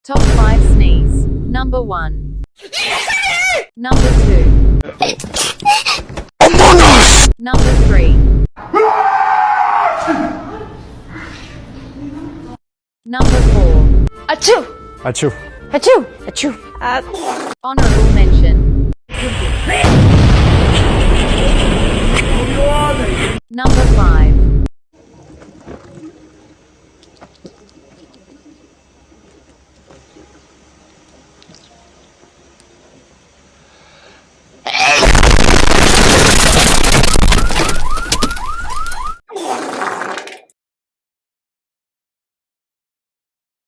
Top 5 sneeze. Number 1. Number 2. Number 3. Number 4. Achoo! Achoo. Achoo! Achoo! Honorable mention.